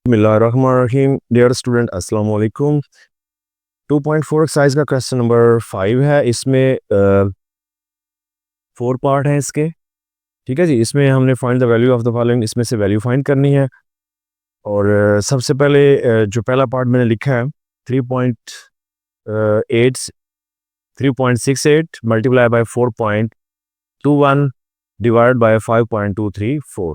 बिस्मिल्लाहिर्रहमानिर्रहीम। Dear student अस्सलाम वालेकुम। 2.4 एक्सरसाइज का क्वेश्चन नंबर 5 है। इसमें 4 पार्ट हैं इसके। ठीक है जी। इसमें हमने find the value of the following, इसमें से वैल्यू फाइंड करनी है। और सबसे पहले जो पहला पार्ट मैंने लिखा है 3.8 3.68 मल्टीप्लाई बाय 4.21 डिवाइड बाय 5.234।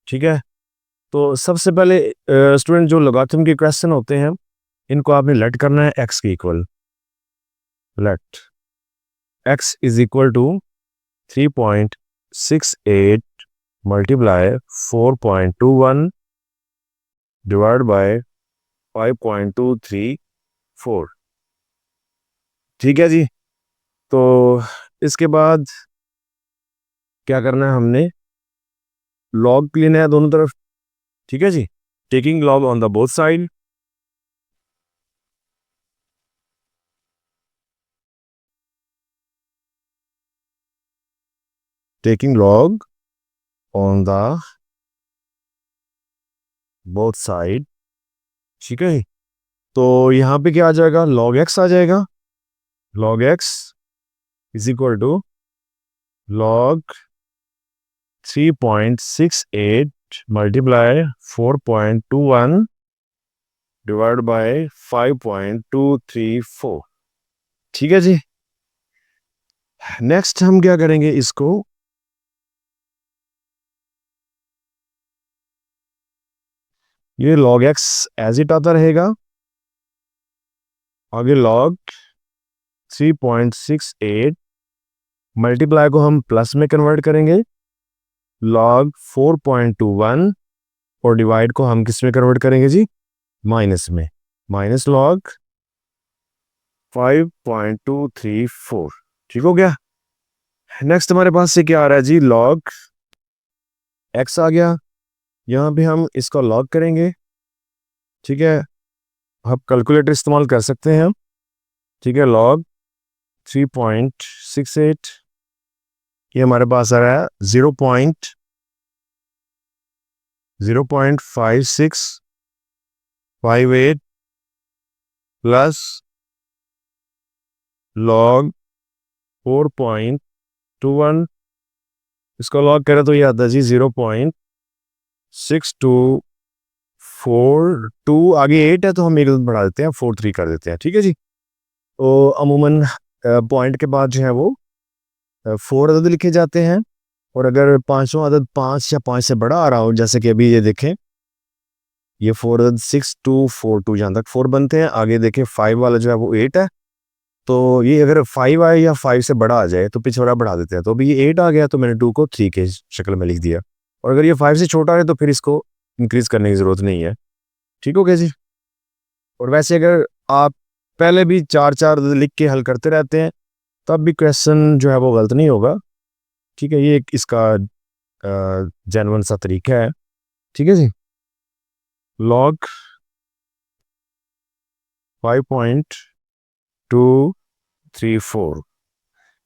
ठीक है। तो सबसे पहले स्टूडेंट जो लॉगरिथम के क्वेश्चन होते हैं इनको आपने लेट करना है x के equal. Let x is equal to 3.68 multiply 4.21 divide by 5.234। ठीक है जी। तो इसके बाद क्या करना है, हमने लॉग लेना है दोनों तरफ। ठीक है जी। Taking log on the both side. Taking log on the both side. ठीक है। तो यहां पे क्या आ जाएगा, लॉग एक्स आ जाएगा। Log x is equal to log 3.68 multiply 4.21 divide by 5.234। ठीक है जी। नेक्स्ट हम क्या करेंगे, इसको ये log x एज इट आता रहेगा। आगे log 3.68 मल्टीप्लाई को हम प्लस में कन्वर्ट करेंगे, log 4.21 और डिवाइड को हम किस में कन्वर्ट करेंगे जी, माइनस में, माइनस log 5.234। ठीक हो गया। नेक्स्ट हमारे पास से क्या आ रहा है जी, log x आ गया। यहां पे हम इसका log करेंगे। ठीक है। आप कैलकुलेटर इस्तेमाल कर सकते हैं। ठीक है। log 3.68 ये हमारे पास आ रहा है 0.5658 प्लस log 4.21। इसको लॉग करें तो ये आता है जी 0.6242। आगे 8 है तो हम एक बढ़ा देते हैं, 43 कर देते हैं। ठीक है जी। तो अमूमन पॉइंट के बाद जो है वो 4 अदद लिखे जाते हैं। और अगर पांचों अदद 5 या 5 से बड़ा आ रहा हो, जैसे कि अभी ये देखें, ये 4 अदद 6242 जहां तक 4 बनते हैं। आगे देखें 5 वाला जो है वो 8 है। तो ये अगर 5 आए या 5 से बड़ा आ जाए तो पिछड़ा बढ़ा देते हैं। तो अभी ये 8 आ गया तो मैंने 2 को 3 के शक्ल में लिख दिया। और अगर ये 5 से छोटा है तो फिर इसको इंक्रीज करने की जरूरत नहीं है। ठीक हो गया जी। और वैसे अगर आप पहले भी 4 लिख के हल करते रहते हैं तब भी क्वेश्चन जो है वो गलत नहीं होगा। ठीक है। ये एक इसका जेन्युइन सा तरीका है। ठीक है जी। लॉग 5.234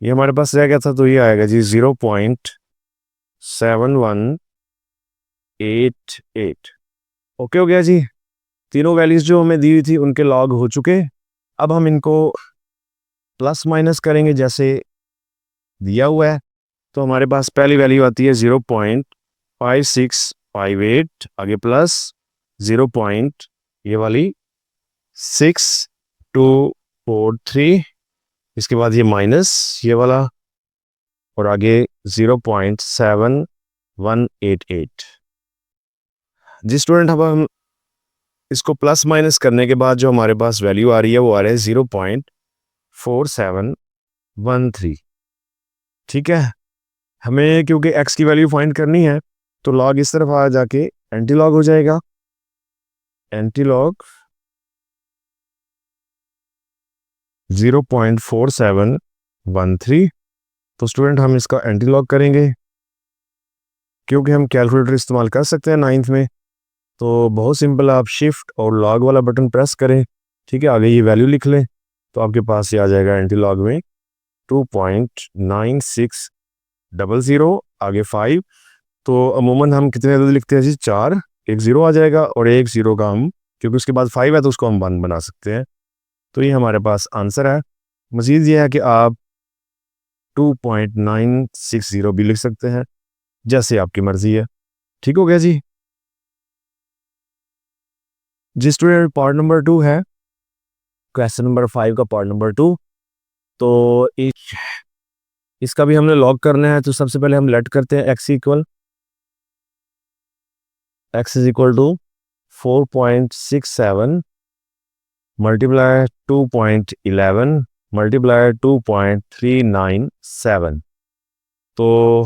ये हमारे पास रह गया था, तो ये आएगा जी 0.7188। ओके हो गया जी। तीनों वैल्यूज जो हमें दी हुई थी उनके लॉग हो चुके। अब हम इनको प्लस माइनस करेंगे जैसे दिया हुआ है। तो हमारे पास पहली वैल्यू आती है 0.5658, आगे प्लस 0. ये वाली 6243, इसके बाद ये माइनस ये वाला, और आगे 0.7188। जी स्टूडेंट, अब हम इसको प्लस माइनस करने के बाद जो हमारे पास वैल्यू आ रही है वो आ रहा है 0.4713। ठीक है। हमें क्योंकि x की वैल्यू फाइंड करनी है तो लॉग इस तरफ आ जाके एंटी लॉग हो जाएगा। Anti log 0.4713। तो स्टूडेंट हम इसका एंटी लॉग करेंगे। क्योंकि हम कैलकुलेटर इस्तेमाल कर सकते हैं 9th में, तो बहुत सिंपल, आप शिफ्ट और लॉग वाला बटन प्रेस करें। ठीक है। आगे ये वैल्यू लिख लें तो आपके पास ये आ जाएगा एंटी लॉग में 2.9600, आगे 5। तो अमूमन हम कितने अदद लिखते हैं जी, 4। एक ज़ीरो आ जाएगा और एक ज़ीरो का हम, क्योंकि उसके बाद 5 है तो उसको हम 1 बना सकते हैं। तो ये हमारे पास आंसर है। मज़ीद ये है कि आप 2.960 भी लिख सकते हैं, जैसे आपकी मर्ज़ी है। ठीक हो गया जी। जिस स्टूडेंट पार्ट नंबर 2 है, क्वेश्चन नंबर 5 का पार्ट नंबर 2, तो इसका भी हमने लॉग करना है। तो सबसे पहले हम लेट करते हैं x is equal to 4.67 multiply 2.11 multiply 2.397। तो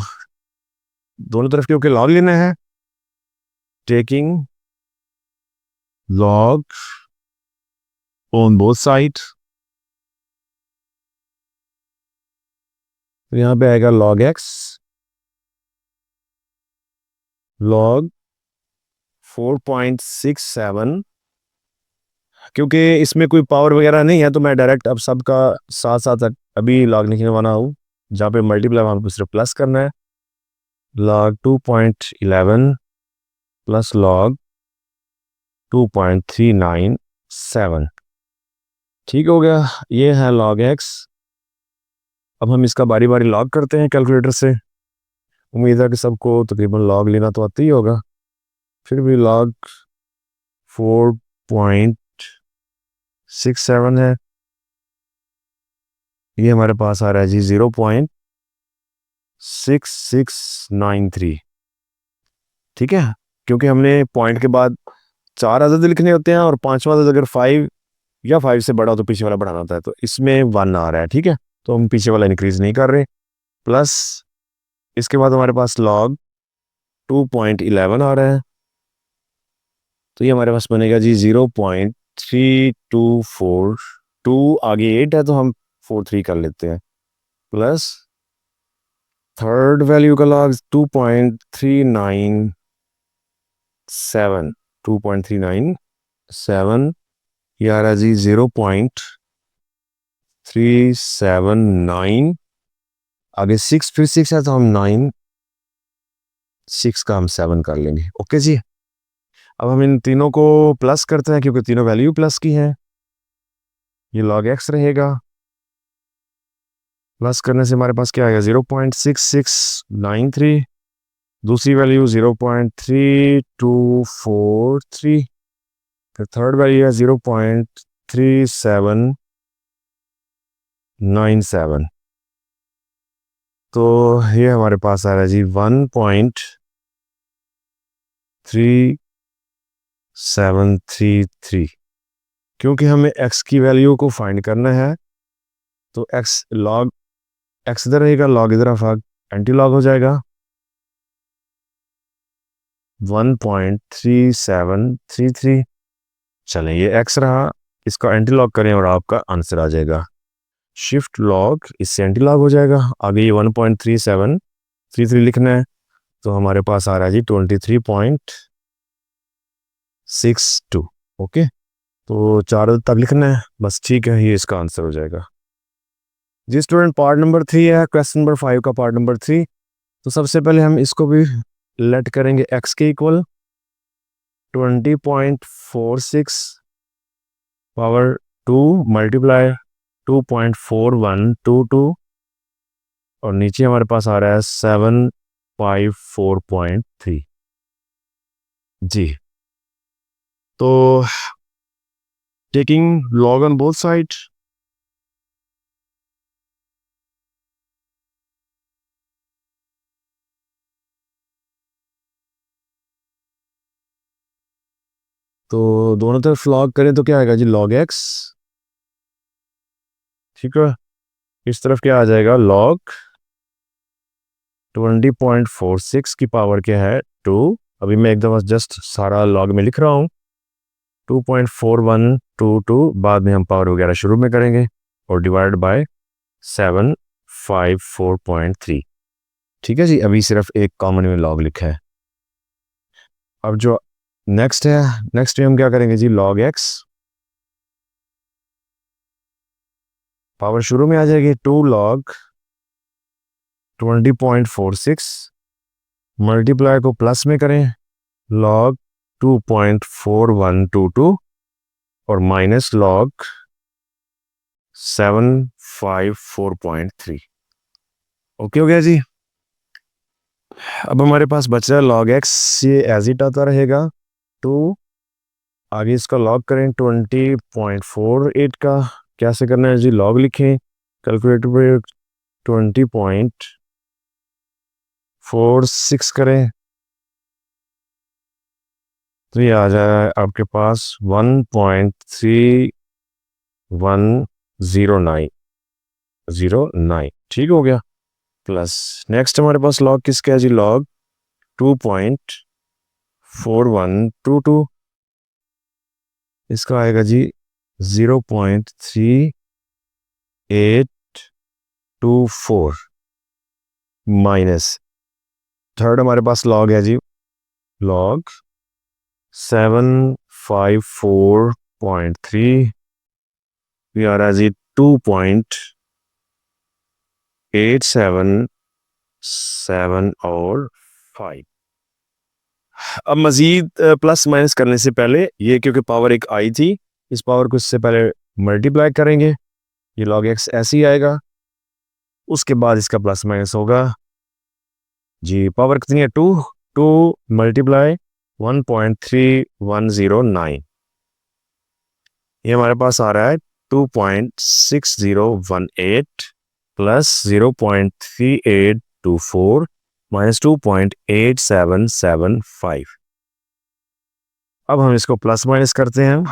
दोनों तरफ के ओके लॉग लेना है। Taking log on both side, तो यहाँ पे आएगा log x log 4.67। क्योंकि इसमें कोई पावर वगैरह नहीं है तो मैं डायरेक्ट अब सबका साथ साथ अभी लॉग लिखने वाला हूँ। जहाँ पे मल्टीप्लाई वहाँ पे सिर्फ प्लस करना है। log 2.11 plus log 2.397। ठीक हो गया। ये है log x। अब हम इसका बारी बारी लॉग करते हैं कैलकुलेटर से। उम्मीद है कि सबको तकरीबन लॉग लेना तो आता ही होगा। फिर भी log 4.67 है, ये हमारे पास आ रहा है जी 0.6693। ठीक है, क्योंकि हमने पॉइंट के बाद 4 अदद लिखने होते हैं और पांचवा अदद अगर 5 या 5 से बड़ा हो तो पीछे वाला बढ़ाना होता है। तो इसमें 1 आ रहा है। ठीक है, तो हम पीछे वाला इंक्रीज नहीं कर रहे। प्लस इसके बाद हमारे पास log 2.11 आ रहा है, तो ये हमारे पास बनेगा जी 0.3242। आगे 8 है तो हम 43 कर लेते हैं। प्लस थर्ड वैल्यू का log 2.397 2.397, ये आ रहा है जी 0.379। आगे 6, फिर 6 है तो हम 9, 6 का हम 7 कर लेंगे। ओके जी। अब हम इन तीनों को प्लस करते हैं क्योंकि तीनों वैल्यू प्लस की हैं। ये log x रहेगा। प्लस करने से हमारे पास क्या आएगा 0.6693। दूसरी वैल्यू 0.3243। फिर थर्ड वैल्यू है 0.3797। तो ये हमारे पास आ रहा है जी 1.3733। क्योंकि हमें x की वैल्यू को फाइंड करना है तो x log x इधर रहेगा, log इधर एंटी लॉग हो जाएगा। 1.3733। चलें, ये x रहा, इसका एंटी लॉग करें और आपका आंसर आ जाएगा। शिफ्ट लॉग, इससे एंटी लॉग हो जाएगा। आगे ये 1.3733 लिखना है, तो हमारे पास आ रहा है जी 23.62। ओके, तो 4 तक लिखना है बस। ठीक है, ये इसका आंसर हो जाएगा जी। स्टूडेंट पार्ट नंबर 3 है, क्वेश्चन नंबर 5 का पार्ट नंबर 3। तो सबसे पहले हम इसको भी लेट करेंगे x के इक्वल 20.46 पावर 2 मल्टीप्लाई 2.4122 और नीचे हमारे पास आ रहा है 754.3 जी। तो taking log on both side, तो दोनों तरफ लॉग करें तो क्या आएगा जी log x। ठीक है, इस तरफ क्या आ जाएगा log 20.46 की पावर क्या है 2। अभी मैं एक दफ़ा जस्ट सारा लॉग में लिख रहा हूँ। 2.4122 बाद में हम पावर वगैरह शुरू में करेंगे और डिवाइड बाय 754.3। ठीक है जी, अभी सिर्फ एक कॉमन में लॉग लिखा है। अब जो नेक्स्ट है, नेक्स्ट में हम क्या करेंगे जी log x, पावर शुरू में आ जाएगी 2 log 20.46 मल्टीप्लाई को प्लस में करें log 2.4122 और माइनस log 754.3। ओके हो गया जी। अब हमारे पास बच रहा है log x, ये एज इट आता रहेगा 2, आगे इसका log करें 20.48 का। कैसे करना है जी, log लिखें कैलकुलेटर पे 20.46 करें तो ये आ जाए आपके पास 1.3109। ठीक हो गया। प्लस नेक्स्ट हमारे पास log किसका है जी, log 2.4122, इसका आएगा जी 0.3824 माइनस थर्ड हमारे पास log है जी, log 754.3, ये आ रहा है जी 2.877 और 5। अब मजीद प्लस माइनस करने से पहले ये क्योंकि पावर एक आई थी, इस पावर को इससे पहले मल्टीप्लाई करेंगे, ये log x ऐसे ही आएगा, उसके बाद इसका प्लस माइनस होगा जी। पावर कितनी है 2, 2 मल्टीप्लाई 1.3109, ये हमारे पास आ रहा है 2.6018 प्लस 0.3824 माइनस 2.8775। अब हम इसको प्लस माइनस करते हैं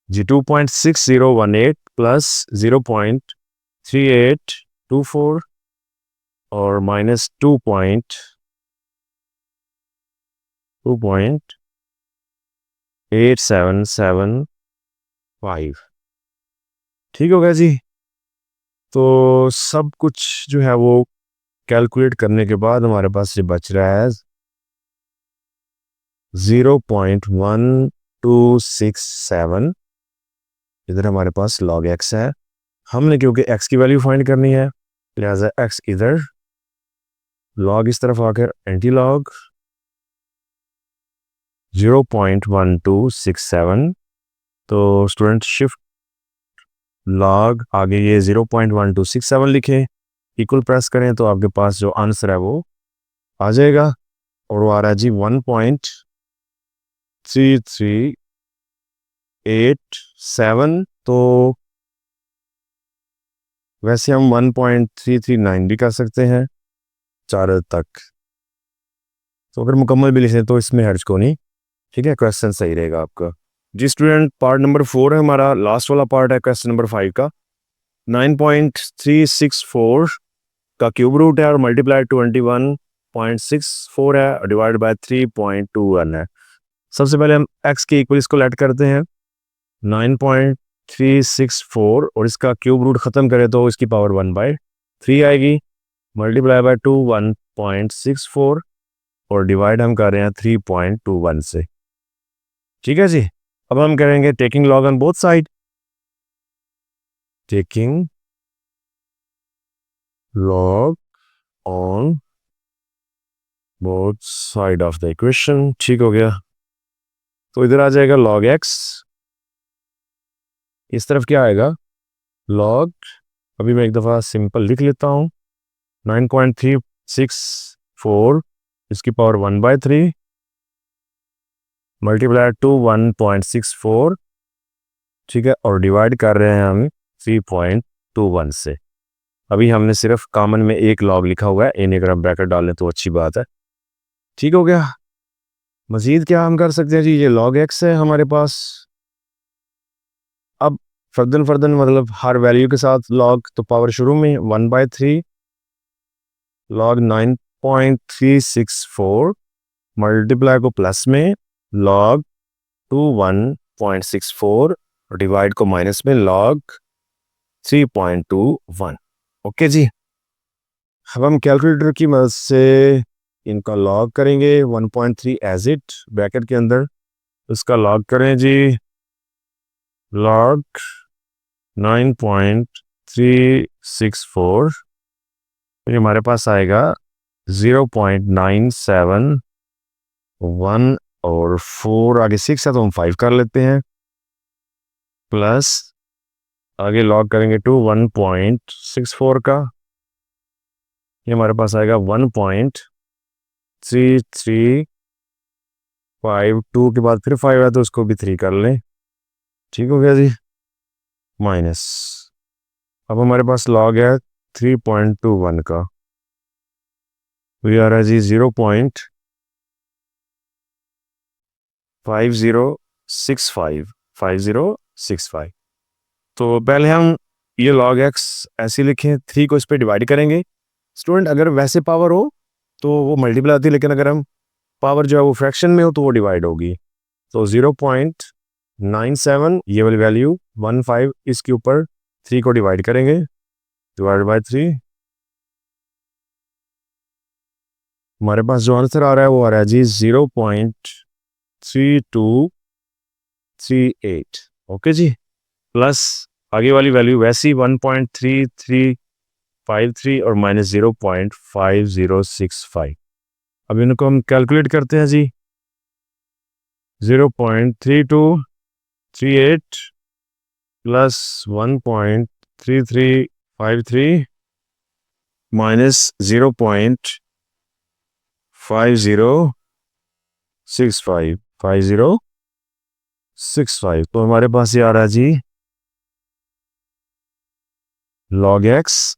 जी। 2.6018 प्लस 0.3824 और माइनस 2.8775। ठीक हो गया जी। तो सब कुछ जो है वो कैलकुलेट करने के बाद हमारे पास ये बच रहा है 0.1267। इधर हमारे पास log x है, हमने क्योंकि x की वैल्यू फाइंड करनी है लिहाजा x इधर, log इस तरफ आकर एंटी log 0.1267। तो स्टूडेंट शिफ्ट log आगे ये 0.1267 लिखें, इक्वल प्रेस करें तो आपके पास जो आंसर है वो आ जाएगा और वो आ रहा है जी 1.3387। तो वैसे हम 1.339 भी कर सकते हैं 4 तक, तो अगर मुकम्मल भी लिखें तो इसमें हर्ज को नहीं। ठीक है, क्वेश्चन सही रहेगा आपका जी। स्टूडेंट पार्ट नंबर 4 है हमारा, लास्ट वाला पार्ट है क्वेश्चन नंबर 5 का। 9.364 का क्यूब रूट है और मल्टीप्लाई 21.64 है डिवाइड बाय 3.21 है। सबसे पहले हम x के इक्वल इसको लेट करते हैं 9.364 और इसका क्यूब रूट ख़त्म करें तो इसकी पावर 1/3 आएगी, मल्टीप्लाई बाय 2 1.64 और डिवाइड हम कर रहे हैं 3.21 से। ठीक है जी। अब हम करेंगे taking log on both side, taking log on both side of the equation. ठीक हो गया। तो इधर आ जाएगा log x, इस तरफ क्या आएगा log, अभी मैं एक दफ़ा सिंपल लिख लेता हूँ 9.364 इसकी पावर 1/3 मल्टीप्लाई 2 1.64। ठीक है, और डिवाइड कर रहे हैं हम 3.21 से। अभी हमने सिर्फ कॉमन में एक log लिखा हुआ है, इन्हें अगर हम ब्रैकेट डाल लें तो अच्छी बात है। ठीक हो गया। मजीद क्या हम कर सकते हैं जी, ये log x है हमारे पास। अब फर्दन मतलब हर वैल्यू के साथ log, तो पावर शुरू में 1/3 log 9.364 मल्टीप्लाई को प्लस में log 21.64 डिवाइड को माइनस में log 3.21। ओके जी। अब हम कैलकुलेटर की मदद से इनका log करेंगे 1.3 एज इट ब्रैकेट के अंदर, उसका log करें जी log 9.364, ये हमारे पास आएगा 0.97 1 और 4 आगे 6 है तो हम 5 कर लेते हैं, प्लस आगे लॉग करेंगे टू 1.64 का, ये हमारे पास आएगा 1.3352 के बाद फिर 5 है तो उसको भी 3 कर लें, ठीक हो गया जी। माइनस अब हमारे पास लॉग है 3.21 का, तो ये आ रहा है जी 0.5065 तो पहले हम ये log x ऐसे लिखें, 3 को इस पे डिवाइड करेंगे। स्टूडेंट अगर वैसे पावर हो तो वो मल्टीपल आती है, लेकिन अगर हम पावर जो है वो फ्रैक्शन में हो तो वो डिवाइड होगी। तो 0.97 ये वाली वैल्यू 15 इसके ऊपर 3 को डिवाइड करेंगे, डिवाइड बाय 3, हमारे पास जो आंसर आ रहा है वो आ रहा है जी 0.3238। ओके जी, प्लस आगे वाली वैल्यू वैसी 1.3353 और माइनस 0.5065। अब इनको हम कैलकुलेट करते हैं जी, 0.3238 प्लस 1.3353 माइनस 0.5065 तो हमारे पास ये आ रहा है जी log x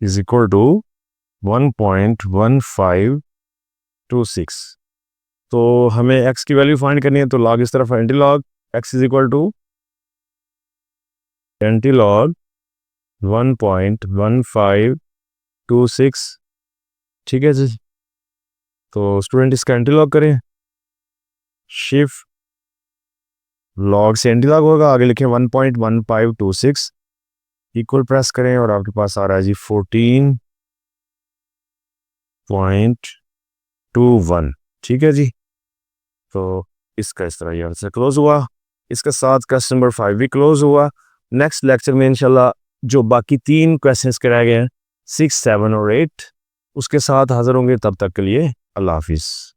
is equal to 1.1526। तो हमें x की वैल्यू फाइंड करनी है, तो log इस तरफ है, anti log x is equal to anti log 1.1526, ठीक है जी। तो स्टूडेंट इसका एंटी लॉग करें, शिफ्ट लॉग से एंटी लॉग होगा, आगे लिखें 1.1526 इक्वल प्रेस करें और आपके पास आ रहा है जी 14.21, ठीक है जी। तो इसका इस तरह ये आंसर क्लोज हुआ, इसके साथ क्वेश्चन नंबर 5 भी क्लोज हुआ। नेक्स्ट लेक्चर में इंशाल्लाह जो बाकी 3 क्वेश्चंस कराए गए हैं 6, 7 और 8 उसके साथ हाजिर होंगे, तब तक के लिए अल्लाह हाफिज़।